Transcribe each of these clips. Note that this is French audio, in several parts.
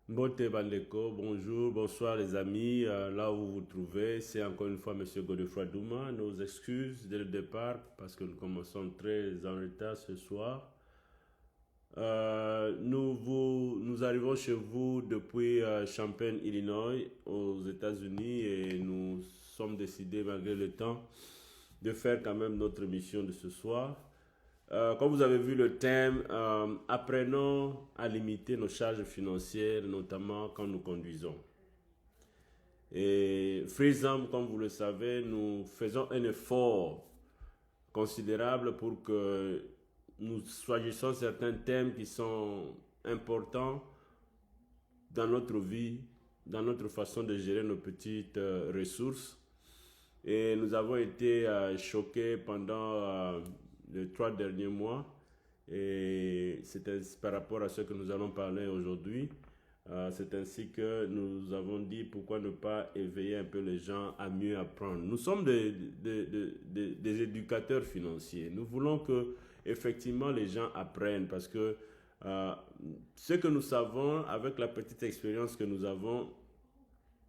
Mbote Bandeko, bonjour, bonsoir les amis. Là où vous vous trouvez, c'est encore une fois Monsieur Godefroy Douma. Nos excuses dès le départ parce que nous commençons très en retard ce soir. Nous arrivons chez vous depuis Champaign, Illinois, aux États-Unis, et nous sommes décidés, malgré le temps, de faire quand même notre mission de ce soir. Comme vous avez vu le thème, apprenons à limiter nos charges financières, notamment quand nous conduisons. Et Freezam, comme vous le savez, nous faisons un effort considérable pour que nous choisissions certains thèmes qui sont importants dans notre vie, dans notre façon de gérer nos petites ressources. Et nous avons été choqués pendant les 3 derniers mois. Et c'est par rapport à ce que nous allons parler aujourd'hui. C'est ainsi que nous avons dit pourquoi ne pas éveiller un peu les gens à mieux apprendre. Nous sommes des éducateurs financiers. Nous voulons que effectivement les gens apprennent parce que euh, ce que nous savons avec la petite expérience que nous avons,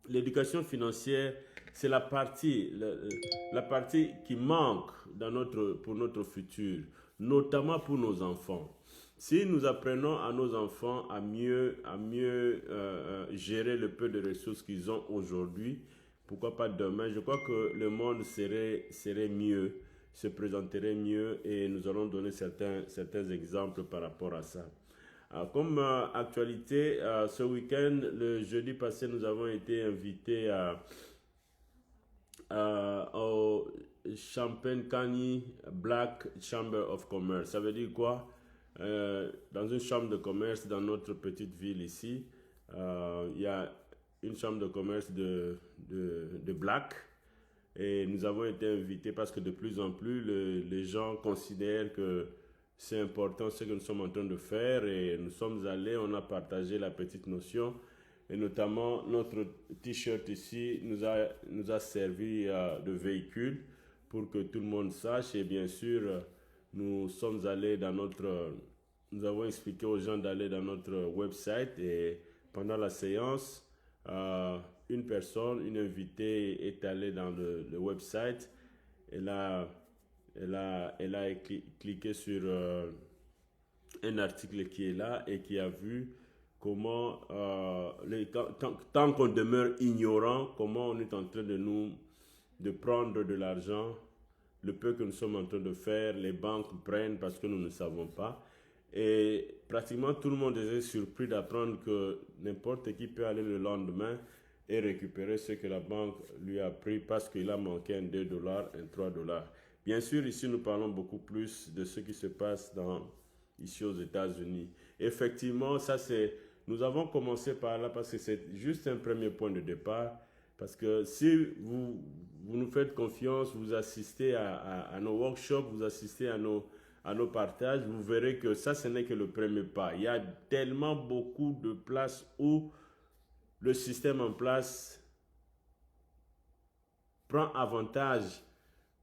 l'éducation financière, c'est la partie qui manque pour notre futur, notamment pour nos enfants. Si nous apprenons à nos enfants à mieux gérer le peu de ressources qu'ils ont aujourd'hui, pourquoi pas demain, je crois que le monde serait mieux, se présenterait mieux, et nous allons donner certains exemples par rapport à ça. Comme actualité, ce week-end, le jeudi passé, nous avons été invités au Champaign County Black Chamber of Commerce. Ça veut dire quoi? Dans une chambre de commerce dans notre petite ville ici, il y a une chambre de commerce de Black. Et nous avons été invités parce que de plus en plus, les gens considèrent que c'est important ce que nous sommes en train de faire, et nous sommes allés, on a partagé la petite notion, et notamment notre t-shirt ici nous a servi de véhicule pour que tout le monde sache. Et bien sûr, nous avons expliqué aux gens d'aller dans notre website, et pendant la séance, une invitée est allée dans le website. Elle a, elle a cliqué sur un article qui est là et qui a vu comment, tant qu'on demeure ignorant, comment on est en train de prendre de l'argent, le peu que nous sommes en train de faire, les banques prennent parce que nous ne savons pas. Et pratiquement tout le monde était surpris d'apprendre que n'importe qui peut aller le lendemain et récupérer ce que la banque lui a pris parce qu'il a manqué un 2 $, un 3 $. Bien sûr, ici, nous parlons beaucoup plus de ce qui se passe ici aux États-Unis. Effectivement, nous avons commencé par là parce que c'est juste un premier point de départ. Parce que si vous nous faites confiance, vous assistez à nos workshops, vous assistez à nos partages, vous verrez que ça, ce n'est que le premier pas. Il y a tellement beaucoup de places où le système en place prend avantage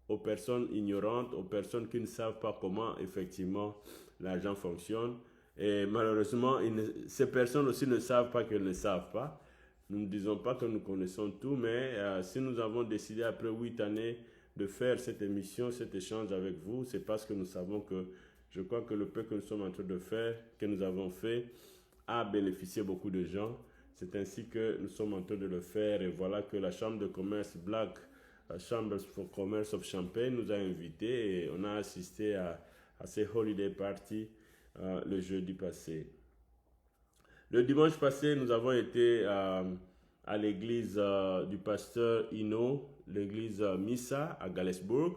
aux personnes ignorantes, aux personnes qui ne savent pas comment effectivement l'argent fonctionne. Et malheureusement, ces personnes aussi ne savent pas qu'elles ne savent pas. Nous ne disons pas que nous connaissons tout, mais si nous avons décidé après 8 années de faire cette émission, cet échange avec vous, c'est parce que nous savons que je crois que le peu que nous sommes en train de faire, que nous avons fait, a bénéficié beaucoup de gens. C'est ainsi que nous sommes en train de le faire, et voilà que la Chambre de commerce Black, la Chamber for Commerce of Champaign, nous a invités, et on a assisté à ces holiday parties le jeudi passé. Le dimanche passé, nous avons été à l'église du pasteur Hino, l'église Missa à Galesburg.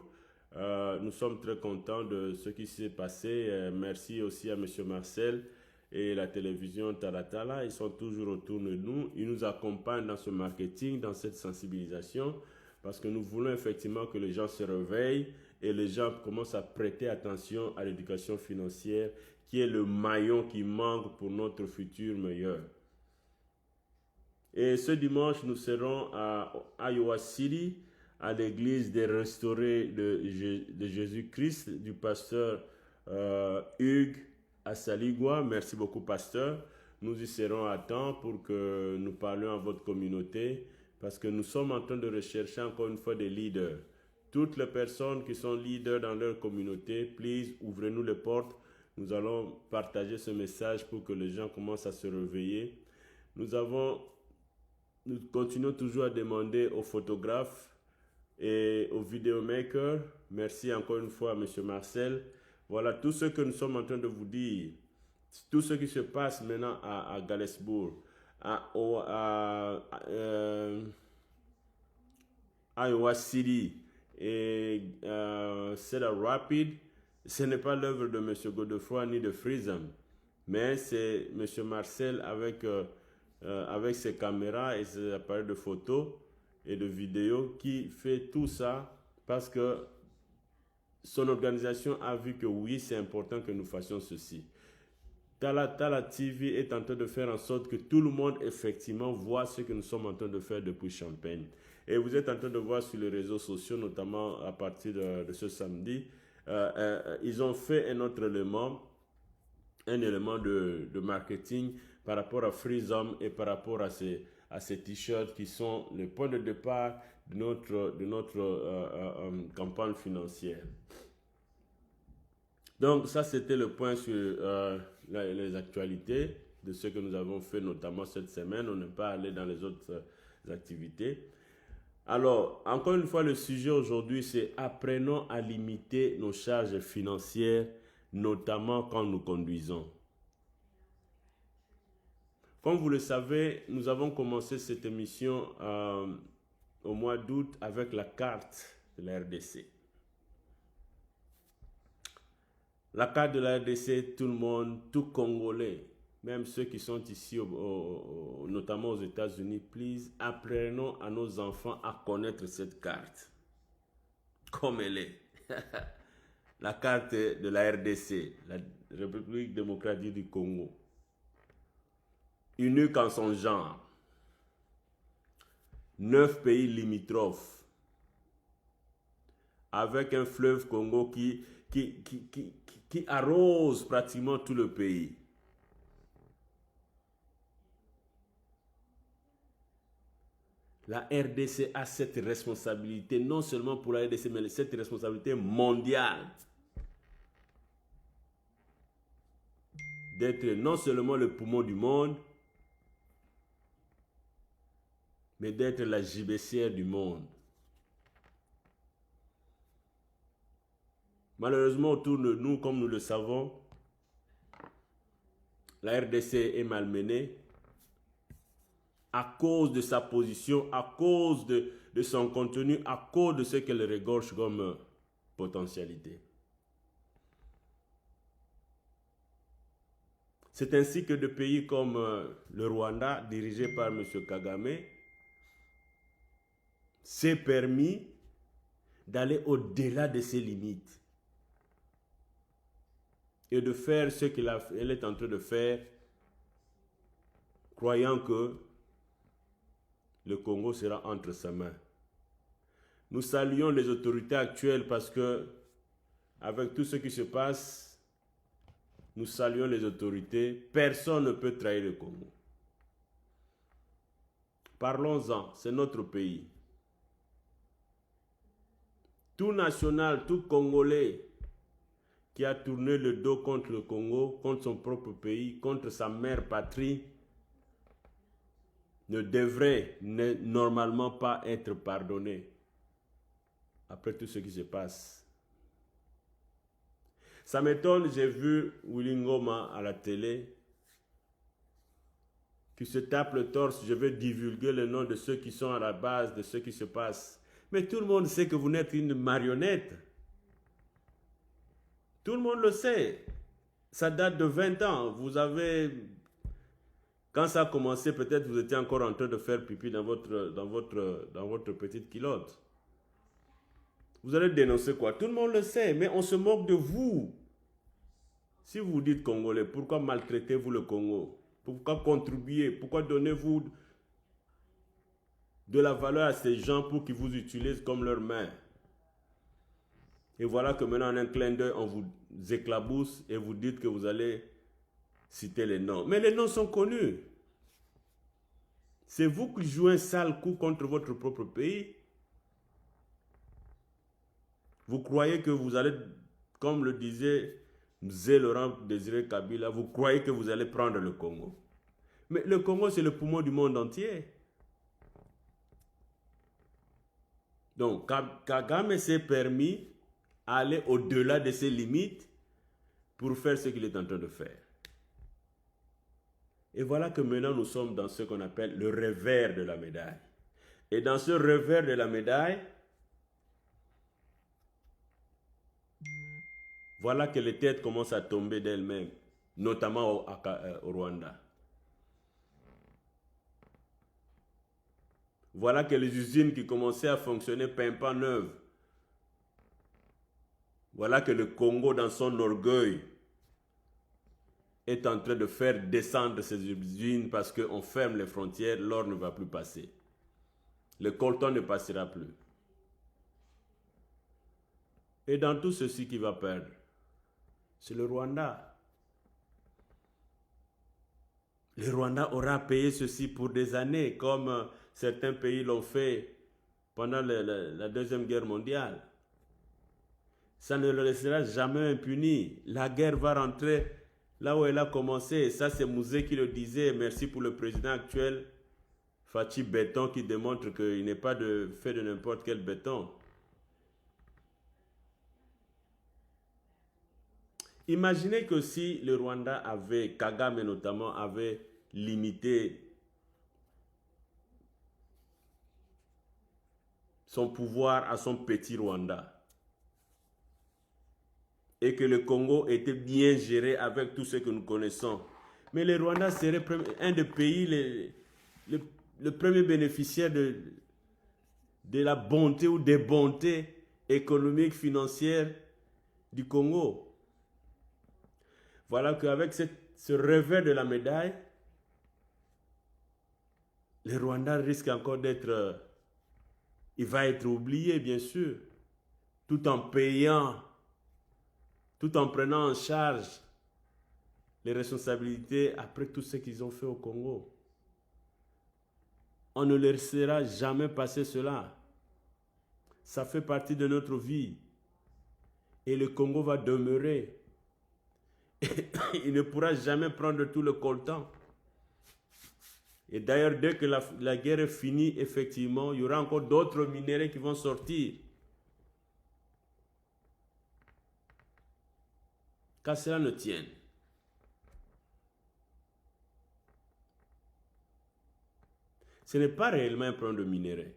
Nous sommes très contents de ce qui s'est passé. Merci aussi à M. Marcel et la télévision Taratala. Ils sont toujours autour de nous. Ils nous accompagnent dans ce marketing, dans cette sensibilisation, parce que nous voulons effectivement que les gens se réveillent et les gens commencent à prêter attention à l'éducation financière, qui est le maillon qui manque pour notre futur meilleur. Et ce dimanche, nous serons à Iowa City, à l'église des restaurés de Jésus-Christ, du pasteur Hugues Assaligua. Merci beaucoup, pasteur. nous y serons à temps pour que nous parlions à votre communauté, parce que nous sommes en train de rechercher encore une fois des leaders. Toutes les personnes qui sont leaders dans leur communauté, please, ouvrez-nous les portes. Nous allons partager ce message pour que les gens commencent à se réveiller. Nous continuons toujours à demander aux photographes et aux vidéomakers. Merci encore une fois à M. Marcel. Voilà tout ce que nous sommes en train de vous dire. Tout ce qui se passe maintenant à Galesburg, à Iowa City et Cedar Rapids, ce n'est pas l'œuvre de M. Godefroy ni de Freesam, mais c'est M. Marcel avec ses caméras et ses appareils de photo et de vidéo qui fait tout ça parce que son organisation a vu que oui, c'est important que nous fassions ceci. Tala TV est en train de faire en sorte que tout le monde effectivement voit ce que nous sommes en train de faire depuis Champagne. Et vous êtes en train de voir sur les réseaux sociaux, notamment à partir de ce samedi, ils ont fait un autre élément, de marketing par rapport à Freesam et par rapport à ces t-shirts qui sont le point de départ de notre campagne financière. Donc ça, c'était le point sur les actualités de ce que nous avons fait, notamment cette semaine. On n'est pas allé dans les autres activités. Alors, encore une fois, le sujet aujourd'hui, c'est apprenons à limiter nos charges financières, notamment quand nous conduisons. Comme vous le savez, nous avons commencé cette émission au mois d'août avec la carte de la RDC. La carte de la RDC, tout le monde, tout Congolais, même ceux qui sont ici, notamment aux États-Unis, please, apprenons à nos enfants à connaître cette carte, comme elle est. La carte de la RDC, la République démocratique du Congo, unique en son genre, 9 pays limitrophes, avec un fleuve Congo qui arrose pratiquement tout le pays. La RDC a cette responsabilité, non seulement pour la RDC, mais cette responsabilité mondiale d'être non seulement le poumon du monde, mais d'être la gibecière du monde. Malheureusement, autour de nous, comme nous le savons, la RDC est malmenée à cause de sa position, à cause de son contenu, à cause de ce qu'elle regorge comme potentialité. C'est ainsi que des pays comme le Rwanda, dirigé par M. Kagame, s'est permis d'aller au-delà de ses limites et de faire ce qu'elle est en train de faire, croyant que le Congo sera entre sa main. Nous saluons les autorités actuelles parce que, avec tout ce qui se passe, nous saluons les autorités. Personne ne peut trahir le Congo. Parlons-en, c'est notre pays. Tout national, tout Congolais qui a tourné le dos contre le Congo, contre son propre pays, contre sa mère patrie, ne devrait normalement pas être pardonné après tout ce qui se passe. Ça m'étonne, j'ai vu Willy Ngoma à la télé qui se tape le torse, je vais divulguer le nom de ceux qui sont à la base de ce qui se passe. Mais tout le monde sait que vous n'êtes une marionnette. Tout le monde le sait. Ça date de 20 ans. Vous avez... Quand ça a commencé, peut-être vous étiez encore en train de faire pipi dans votre petite culotte. Vous allez dénoncer quoi? Tout le monde le sait, mais on se moque de vous. Si vous vous dites Congolais, pourquoi maltraitez-vous le Congo? Pourquoi contribuez? Pourquoi donnez-vous de la valeur à ces gens pour qu'ils vous utilisent comme leurs mains? Et voilà que maintenant, en un clin d'œil, on vous éclabousse et vous dites que vous allez citer les noms. Mais les noms sont connus. C'est vous qui jouez un sale coup contre votre propre pays. Vous croyez que vous allez, comme le disait Laurent Désiré Kabila, vous croyez que vous allez prendre le Congo. Mais le Congo, c'est le poumon du monde entier. Donc, Kagame s'est permis d'aller au-delà de ses limites pour faire ce qu'il est en train de faire. Et voilà que maintenant nous sommes dans ce qu'on appelle le revers de la médaille. Et dans ce revers de la médaille, voilà que les têtes commencent à tomber d'elles-mêmes, notamment au Rwanda. Voilà que les usines qui commençaient à fonctionner pimpant neuves. Voilà que le Congo, dans son orgueil, est en train de faire descendre ces usines parce qu'on ferme les frontières, l'or ne va plus passer. Le coltan ne passera plus. Et dans tout ceci, qui va perdre? C'est le Rwanda. Le Rwanda aura payé ceci pour des années, comme certains pays l'ont fait pendant la Deuxième Guerre mondiale. Ça ne le laissera jamais impuni. La guerre va rentrer là où elle a commencé. Ça, c'est Mouzé qui le disait. Merci pour le président actuel, Fachi Béton, qui démontre qu'il n'est pas fait de n'importe quel béton. Imaginez que si le Rwanda avait, Kagame notamment, avait limité son pouvoir à son petit Rwanda et que le Congo était bien géré avec tout ce que nous connaissons. Mais le Rwanda serait un des pays, le premier bénéficiaire de la bonté ou des bontés économiques, financières du Congo. Voilà qu'avec ce revers de la médaille, le Rwanda risque encore d'être... il va être oublié, bien sûr, tout en payant, tout en prenant en charge les responsabilités après tout ce qu'ils ont fait au Congo. On ne laissera jamais passer cela. Ça fait partie de notre vie. Et le Congo va demeurer. Il ne pourra jamais prendre tout le coltan. Et d'ailleurs, dès que la guerre est finie, effectivement, il y aura encore d'autres minéraux qui vont sortir. Qu'à cela ne tienne. Ce n'est pas réellement un problème de minéraux.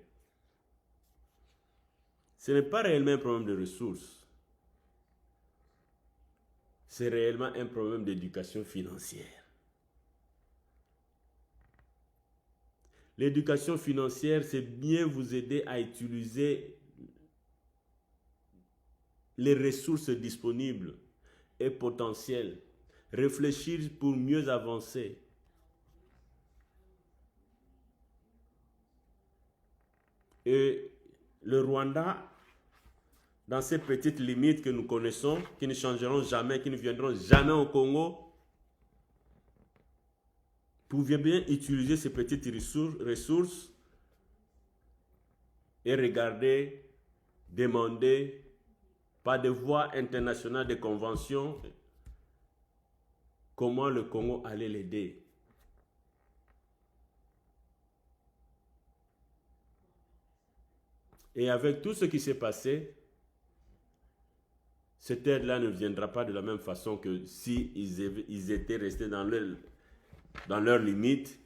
Ce n'est pas réellement un problème de ressources. C'est réellement un problème d'éducation financière. L'éducation financière, c'est bien vous aider à utiliser les ressources disponibles et potentielles. Réfléchir pour mieux avancer. Et le Rwanda, dans ces petites limites que nous connaissons, qui ne changeront jamais, qui ne viendront jamais au Congo, pouvez bien utiliser ces petites ressources et regarder, demander, par des voies internationales, des conventions, comment le Congo allait l'aider. Et avec tout ce qui s'est passé, cette aide-là ne viendra pas de la même façon que si ils étaient restés dans leurs limites.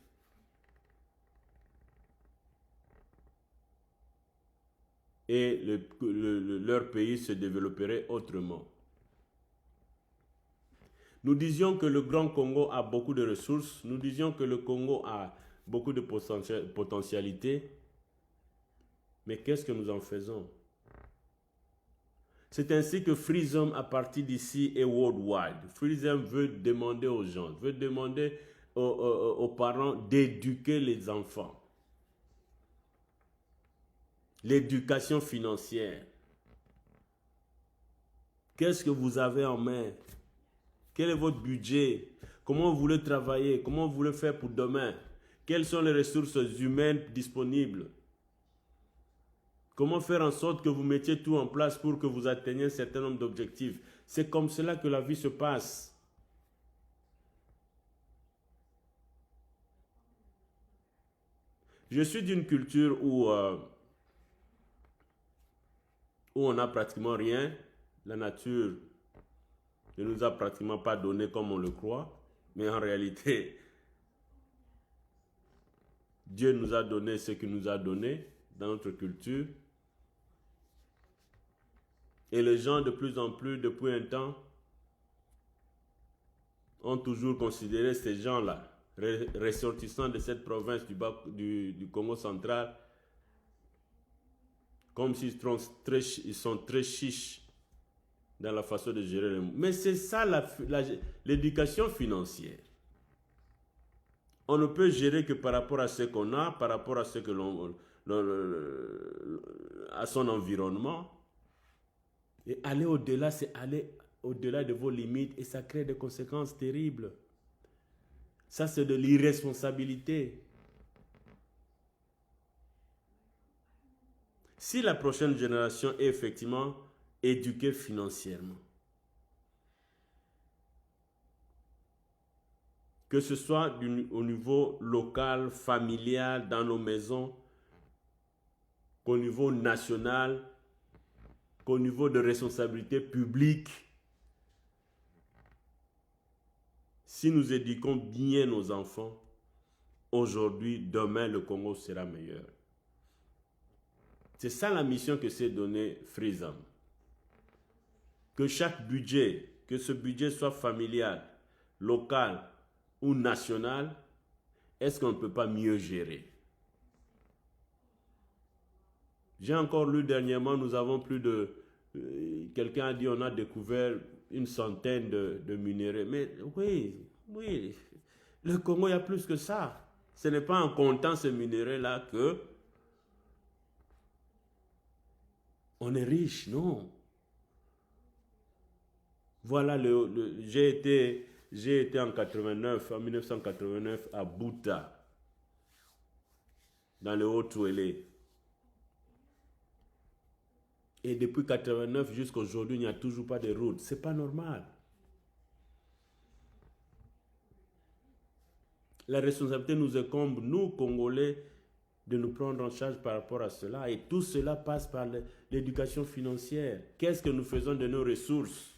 Et leur pays se développerait autrement. Nous disions que le Grand Congo a beaucoup de ressources. Nous disions que le Congo a beaucoup de potentialités. Mais qu'est-ce que nous en faisons? C'est ainsi que Freedom, à partir d'ici, est worldwide. Freedom veut demander aux gens, veut demander aux parents d'éduquer les enfants. L'éducation financière. Qu'est-ce que vous avez en main? Quel est votre budget? Comment vous voulez travailler? Comment vous voulez faire pour demain? Quelles sont les ressources humaines disponibles? Comment faire en sorte que vous mettiez tout en place pour que vous atteigniez un certain nombre d'objectifs? C'est comme cela que la vie se passe. Je suis d'une culture où on n'a pratiquement rien. La nature ne nous a pratiquement pas donné comme on le croit. Mais en réalité, Dieu nous a donné ce qu'il nous a donné dans notre culture. Et les gens, de plus en plus, depuis un temps, ont toujours considéré ces gens-là, ressortissants de cette province du Congo central, comme s'ils sont très chiches dans la façon de gérer les mots. Mais c'est ça l'éducation financière. On ne peut gérer que par rapport à ce qu'on a, par rapport à ce que à son environnement. Et aller au-delà, c'est aller au-delà de vos limites et ça crée des conséquences terribles. Ça, c'est de l'irresponsabilité. Si la prochaine génération est effectivement éduquée financièrement, que ce soit au niveau local, familial, dans nos maisons, qu'au niveau national, qu'au niveau de responsabilité publique, si nous éduquons bien nos enfants, aujourd'hui, demain, le Congo sera meilleur. C'est ça la mission que s'est donnée Freesam. Que chaque budget, que ce budget soit familial, local ou national, est-ce qu'on ne peut pas mieux gérer? J'ai encore lu dernièrement, nous avons plus de... quelqu'un a dit on a découvert une centaine de minéraux. Mais oui, le Congo, il y a plus que ça. Ce n'est pas en comptant ces minéraux-là que on est riche, non. Voilà, j'ai été en 1989 à Bouta, dans le Haut-Touélé. Et depuis 1989 jusqu'à aujourd'hui, il n'y a toujours pas de route. Ce n'est pas normal. La responsabilité nous incombe, nous, Congolais, de nous prendre en charge par rapport à cela. Et tout cela passe par l'éducation financière. Qu'est-ce que nous faisons de nos ressources?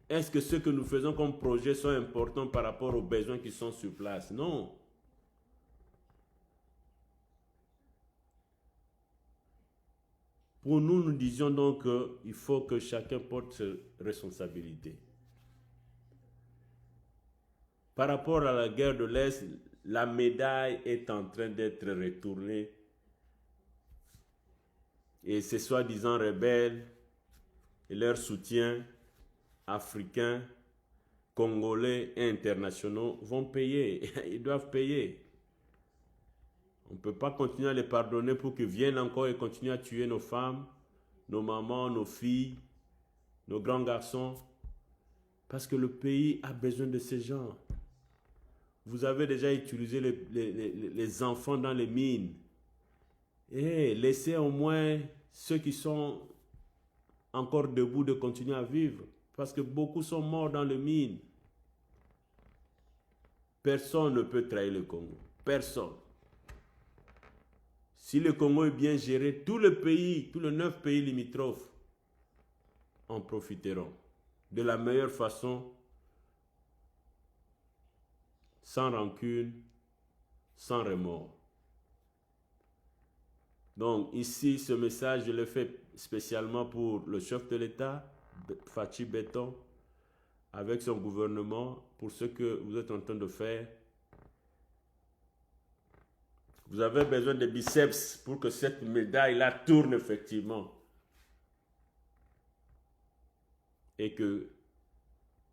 Est-ce que ce que nous faisons comme projet sont importants par rapport aux besoins qui sont sur place? Non. Pour nous, nous disions donc qu'il faut que chacun porte ses responsabilités. Par rapport à la guerre de l'Est, la médaille est en train d'être retournée. Et ces soi-disant rebelles et leur soutien africains, congolais et internationaux vont payer. Ils doivent payer. On ne peut pas continuer à les pardonner pour qu'ils viennent encore et continuent à tuer nos femmes, nos mamans, nos filles, nos grands garçons. Parce que le pays a besoin de ces gens. Vous avez déjà utilisé les enfants dans les mines. Et laissez au moins ceux qui sont encore debout de continuer à vivre. Parce que beaucoup sont morts dans les mines. Personne ne peut trahir le Congo. Personne. Si le Congo est bien géré, tout le pays, tous les 9 pays limitrophes en profiteront de la meilleure façon, sans rancune, sans remords. Donc ici, ce message, je le fais spécialement pour le chef de l'État, Fachi Beton, avec son gouvernement, pour ce que vous êtes en train de faire. Vous avez besoin de biceps pour que cette médaille-là tourne effectivement. Et que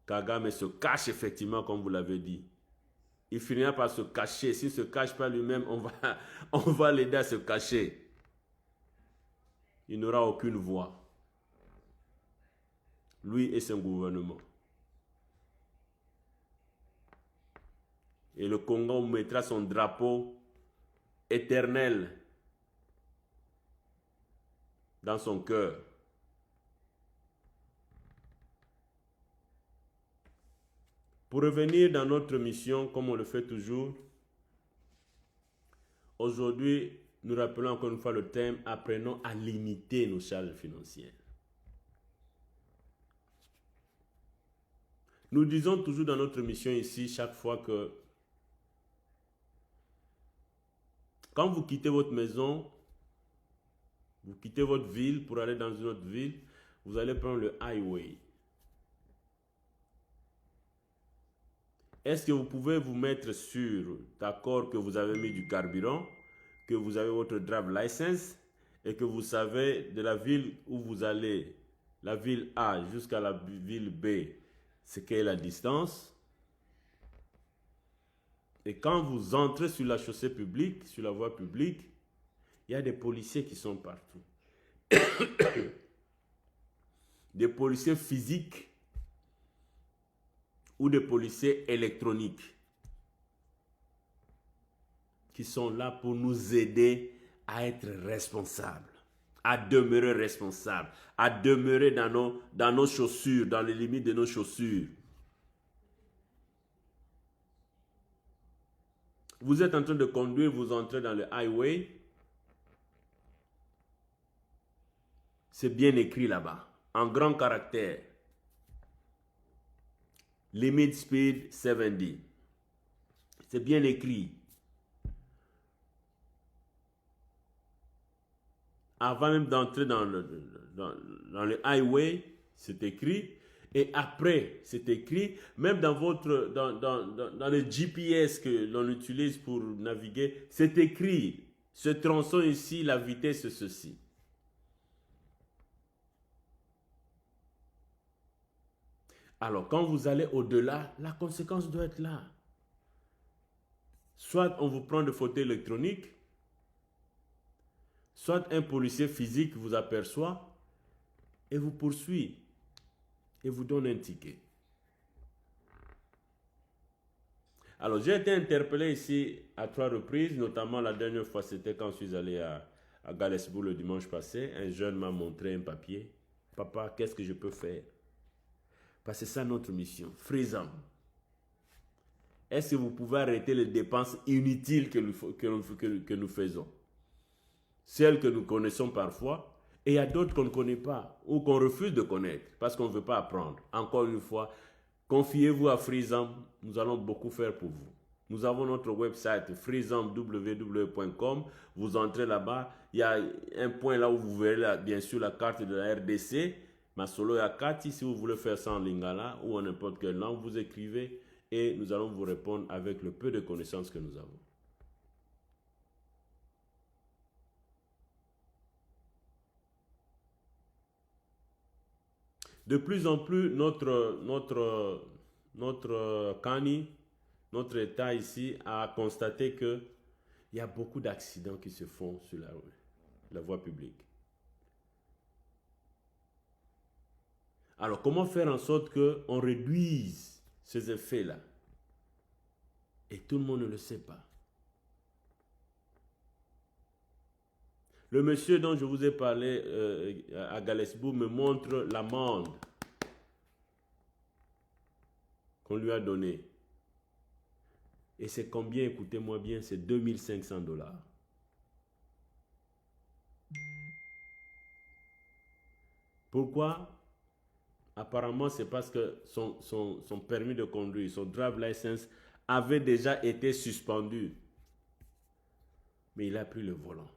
Kagame se cache effectivement, comme vous l'avez dit. Il finira par se cacher. S'il ne se cache pas lui-même, on va l'aider à se cacher. Il n'aura aucune voix. Lui et son gouvernement. Et le Congo mettra son drapeau éternel dans son cœur. Pour revenir dans notre mission, comme on le fait toujours, aujourd'hui, nous rappelons encore une fois le thème « Apprenons à limiter nos charges financières ». Nous disons toujours dans notre mission ici, chaque fois que quand vous quittez votre maison, vous quittez votre ville pour aller dans une autre ville, vous allez prendre le highway. Est-ce que vous pouvez vous mettre sûr, d'accord, que vous avez mis du carburant, que vous avez votre drive license et que vous savez de la ville où vous allez, la ville A jusqu'à la ville B, c'est quelle est la distance? Et quand vous entrez sur la chaussée publique, sur la voie publique, il y a des policiers qui sont partout. Des policiers physiques ou des policiers électroniques qui sont là pour nous aider à être responsables, à demeurer responsables, à demeurer dans nos chaussures, dans les limites de nos chaussures. Vous êtes en train de conduire, vous entrez dans le highway. C'est bien écrit là-bas, en grand caractère. Limit speed 70. C'est bien écrit. Avant même d'entrer dans le highway, c'est écrit. Et après, c'est écrit. Même dans le GPS que l'on utilise pour naviguer, c'est écrit. Ce tronçon ici, la vitesse c'est ceci. Alors, quand vous allez au-delà, la conséquence doit être là. Soit on vous prend des photos électroniques, soit un policier physique vous aperçoit et vous poursuit et vous donne un ticket. Alors, j'ai été interpellé ici à 3 reprises, notamment la dernière fois, c'était quand je suis allé à Galesbourg le dimanche passé. Un jeune m'a montré un papier. Papa, qu'est-ce que je peux faire? Parce que c'est ça notre mission. Freezam. Est-ce que vous pouvez arrêter les dépenses inutiles que nous faisons? Celles que nous connaissons parfois, et il y a d'autres qu'on ne connaît pas, ou qu'on refuse de connaître, parce qu'on ne veut pas apprendre. Encore une fois, confiez-vous à Freezam, nous allons beaucoup faire pour vous. Nous avons notre website freezam.www.com. Vous entrez là-bas, il y a un point là où vous verrez bien sûr la carte de la RDC, Masolo et Akati. Si vous voulez faire ça en lingala ou en n'importe quelle langue, vous écrivez et nous allons vous répondre avec le peu de connaissances que nous avons. De plus en plus, notre CANI, notre État ici, a constaté qu'il y a beaucoup d'accidents qui se font sur la voie publique. Alors, comment faire en sorte qu'on réduise ces effets-là? Et tout le monde ne le sait pas. Le monsieur dont je vous ai parlé à Galesbourg me montre l'amende qu'on lui a donnée. Et c'est combien, écoutez-moi bien, c'est 2500 $. Pourquoi? Apparemment, c'est parce que son permis de conduire, son drive license, avait déjà été suspendu. Mais il a pris le volant.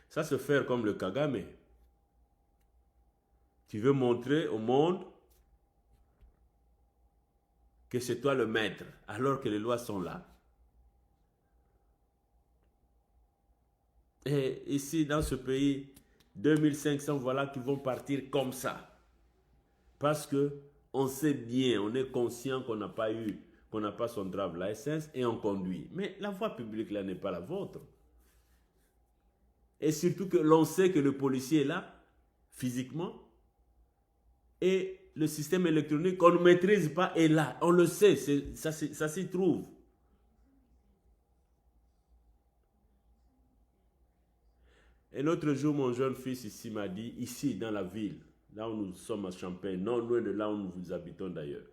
Ça, c'est faire comme le Kagame. Tu veux montrer au monde que c'est toi le maître, alors que les lois sont là. Et ici, dans ce pays, 2500, voilà, qui vont partir comme ça. Parce que on sait bien, on est conscient qu'on n'a pas son drive license et on conduit. Mais la voie publique, là, n'est pas la vôtre. Et surtout que l'on sait que le policier est là, physiquement, et le système électronique qu'on ne maîtrise pas est là. On le sait, ça s'y trouve. Et l'autre jour, mon jeune fils ici m'a dit, ici dans la ville, là où nous sommes à Champagne, non loin de là où nous habitons d'ailleurs,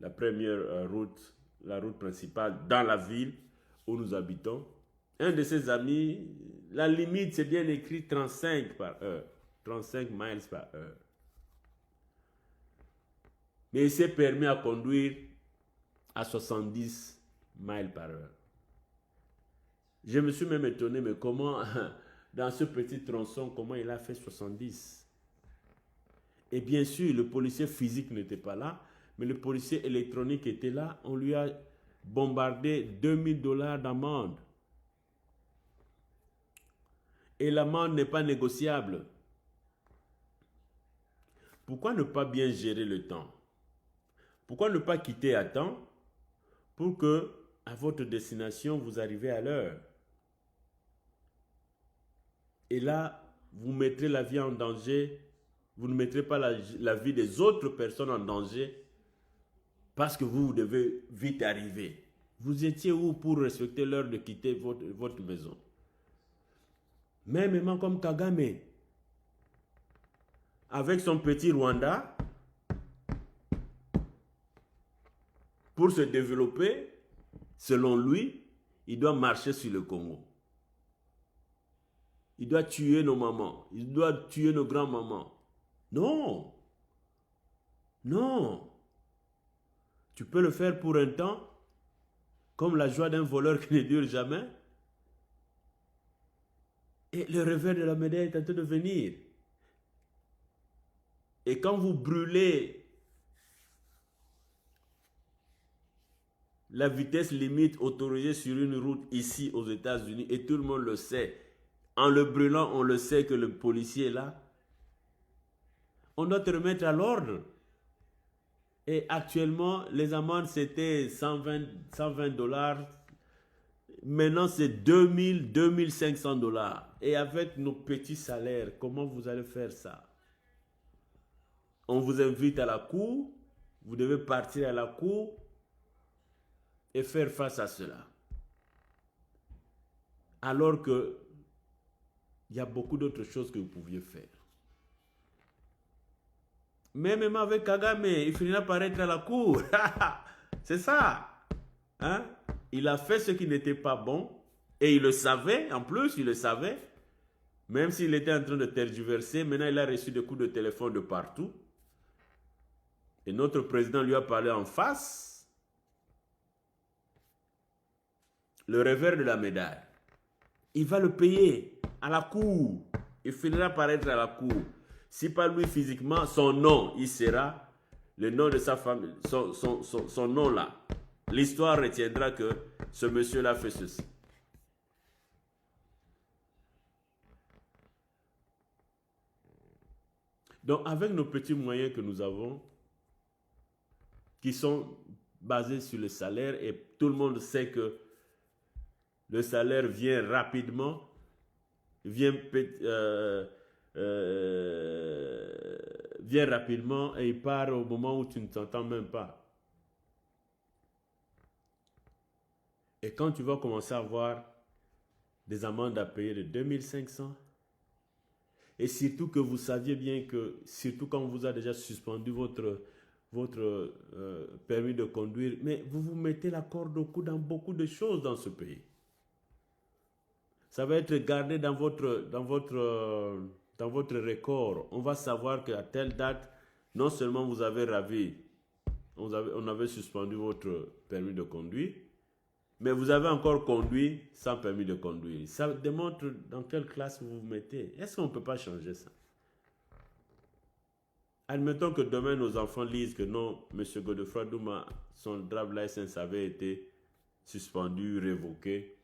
la première route, la route principale dans la ville où nous habitons, un de ses amis, la limite c'est bien écrit 35 par heure, 35 miles par heure. Mais il s'est permis à conduire à 70 miles par heure. Je me suis même étonné, mais comment, dans ce petit tronçon, comment il a fait 70? Et bien sûr, le policier physique n'était pas là, mais le policier électronique était là. On lui a bombardé 2000 $ d'amende. Et l'amende n'est pas négociable. Pourquoi ne pas bien gérer le temps? Pourquoi ne pas quitter à temps pour que, à votre destination, vous arrivez à l'heure? Et là, vous mettrez la vie en danger. Vous ne mettrez pas la vie des autres personnes en danger parce que vous devez vite arriver. Vous étiez où pour respecter l'heure de quitter votre maison? Même comme Kagame, avec son petit Rwanda, pour se développer, selon lui, il doit marcher sur le Congo. Il doit tuer nos mamans. Il doit tuer nos grands-mamans. Non. Non. Tu peux le faire pour un temps, comme la joie d'un voleur qui ne dure jamais. Et le revers de la médaille est en train de venir. Et quand vous brûlez la vitesse limite autorisée sur une route ici aux États-Unis, et tout le monde le sait, en le brûlant, on le sait que le policier est là, on doit te remettre à l'ordre. Et actuellement, les amendes, c'était 120 $. Maintenant, c'est 2000, 2500 $. Et avec nos petits salaires, comment vous allez faire ça? On vous invite à la cour, vous devez partir à la cour et faire face à cela. Alors que il y a beaucoup d'autres choses que vous pouviez faire. Même avec Kagame, il finira par être à la cour. C'est ça. Hein? Il a fait ce qui n'était pas bon. Et il le savait, en plus, il le savait. Même s'il était en train de tergiverser, maintenant il a reçu des coups de téléphone de partout. Et notre président lui a parlé en face. Le revers de la médaille. Il va le payer à la cour. Il finira par être à la cour. Si pas lui physiquement, son nom, il sera le nom de sa famille, son nom là. L'histoire retiendra que ce monsieur-là fait ceci. Donc, avec nos petits moyens que nous avons, qui sont basés sur le salaire, et tout le monde sait que le salaire vient rapidement, vient rapidement et il part au moment où tu ne t'entends même pas. Et quand tu vas commencer à avoir des amendes à payer de 2500, et surtout que vous saviez bien que, surtout quand on vous a déjà suspendu votre permis de conduire, mais vous vous mettez la corde au cou dans beaucoup de choses dans ce pays. Ça va être gardé dans votre record. On va savoir qu'à telle date, non seulement vous avez ravi, on avait suspendu votre permis de conduire, mais vous avez encore conduit sans permis de conduire. Ça démontre dans quelle classe vous vous mettez. Est-ce qu'on ne peut pas changer ça? Admettons que demain nos enfants lisent que non, M. Godefroid Douma, son drive license avait été suspendu, révoqué.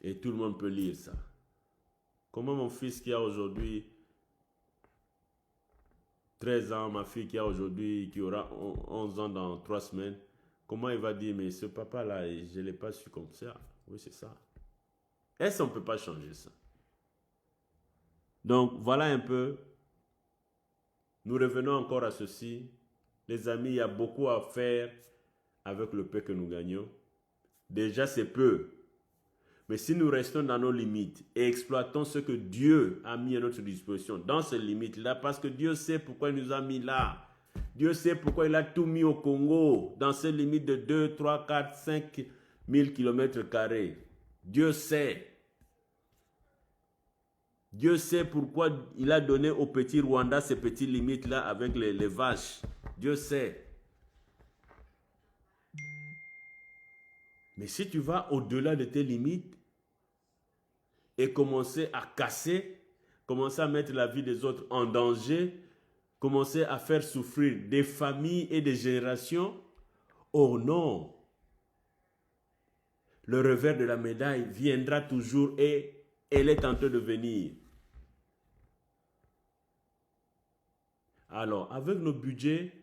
Et tout le monde peut lire ça. Comment mon fils qui a aujourd'hui 13 ans, ma fille qui a aujourd'hui, qui aura 11 ans dans 3 semaines, comment il va dire, mais ce papa-là, je ne l'ai pas su comme ça. Oui, c'est ça. Est-ce qu'on ne peut pas changer ça? Donc, voilà un peu Nous revenons encore à ceci. Les amis, il y a beaucoup à faire avec le peu que nous gagnons. Déjà, c'est peu. Mais si nous restons dans nos limites et exploitons ce que Dieu a mis à notre disposition, dans ces limites-là, parce que Dieu sait pourquoi il nous a mis là. Dieu sait pourquoi il a tout mis au Congo, dans ces limites de 2, 3, 4, 5 000 km². Dieu sait. Dieu sait pourquoi il a donné au petit Rwanda ces petites limites-là avec les vaches. Dieu sait. Mais si tu vas au-delà de tes limites et commencer à casser, commencer à mettre la vie des autres en danger, commencer à faire souffrir des familles et des générations, oh non! Le revers de la médaille viendra toujours et elle est en train de venir. Alors, avec nos budgets,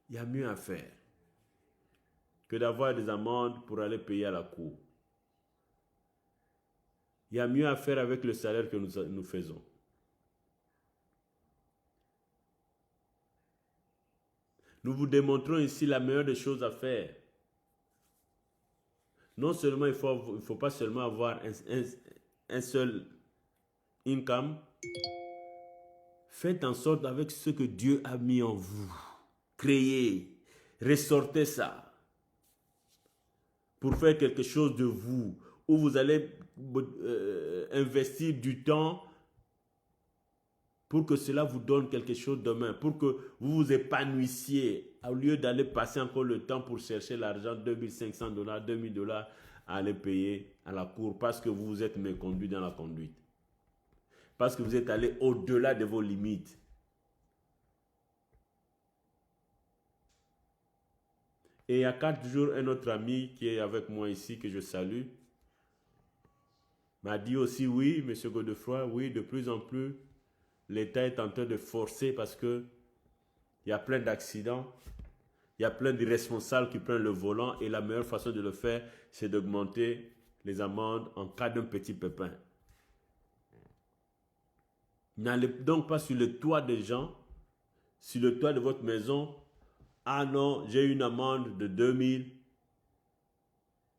il y a mieux à faire que d'avoir des amendes pour aller payer à la cour. Il y a mieux à faire avec le salaire que nous faisons. Nous vous démontrons ici la meilleure des choses à faire. Non seulement il faut pas seulement avoir un seul income, faites en sorte avec ce que Dieu a mis en vous. Créez, ressortez ça pour faire quelque chose de vous, où vous allez investir du temps pour que cela vous donne quelque chose demain, pour que vous vous épanouissiez, au lieu d'aller passer encore le temps pour chercher l'argent, $2500, $2000, à aller payer à la cour, parce que vous vous êtes méconduit dans la conduite. Parce que vous êtes allé au-delà de vos limites. Et il y a 4 jours, un autre ami qui est avec moi ici, que je salue, m'a dit aussi, oui, M. Godefroy, oui, de plus en plus, l'État est en train de forcer parce que il y a plein d'accidents, il y a plein d'irresponsables qui prennent le volant et la meilleure façon de le faire, c'est d'augmenter les amendes en cas d'un petit pépin. N'allez donc pas sur le toit des gens, sur le toit de votre maison. Ah non, j'ai une amende de 2000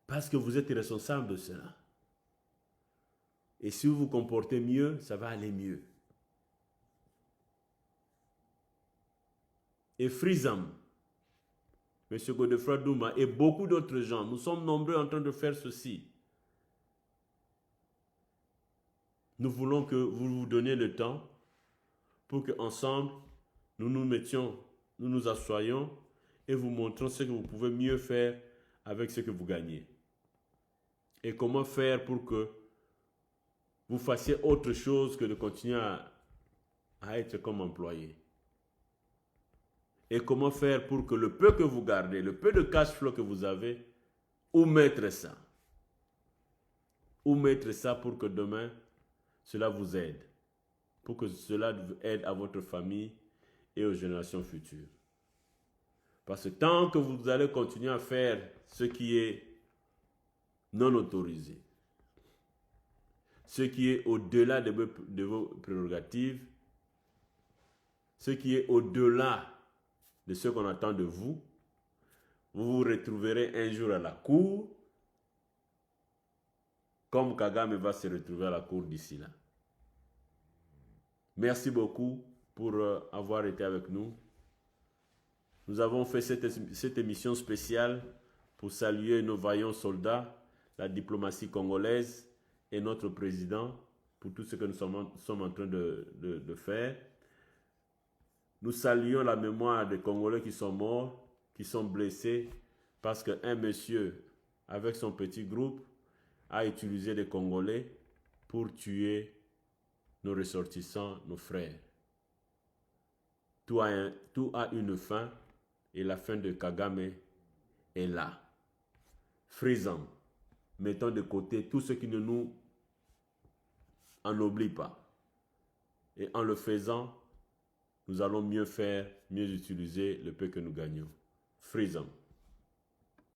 parce que vous êtes irresponsable de cela. Et si vous vous comportez mieux, ça va aller mieux. Et Frizam, M. Godefroy Douma et beaucoup d'autres gens, nous sommes nombreux en train de faire ceci. Nous voulons que vous vous donniez le temps pour qu'ensemble, nous nous assoyions et vous montrons ce que vous pouvez mieux faire avec ce que vous gagnez. Et comment faire pour que vous fassiez autre chose que de continuer à être comme employé. Et comment faire pour que le peu que vous gardez, le peu de cash flow que vous avez, où mettre ça? Où mettre ça pour que demain, cela vous aide? Pour que cela aide à votre famille et aux générations futures. Parce que tant que vous allez continuer à faire ce qui est non autorisé, ce qui est au-delà de vos prérogatives, ce qui est au-delà de ce qu'on attend de vous, vous vous retrouverez un jour à la cour, comme Kagame va se retrouver à la cour d'ici là. Merci beaucoup pour avoir été avec nous. Nous avons fait cette émission spéciale pour saluer nos vaillants soldats, la diplomatie congolaise et notre président pour tout ce que nous sommes en train de faire. Nous saluons la mémoire des Congolais qui sont morts, qui sont blessés, parce qu'un monsieur, avec son petit groupe, a utilisé des Congolais pour tuer nos ressortissants, nos frères. Tout a une fin, et la fin de Kagame est là. Frisons, mettons de côté tout ce qui ne nous ennoblit pas. Et en le faisant, nous allons mieux faire, mieux utiliser le peu que nous gagnons. Frisons.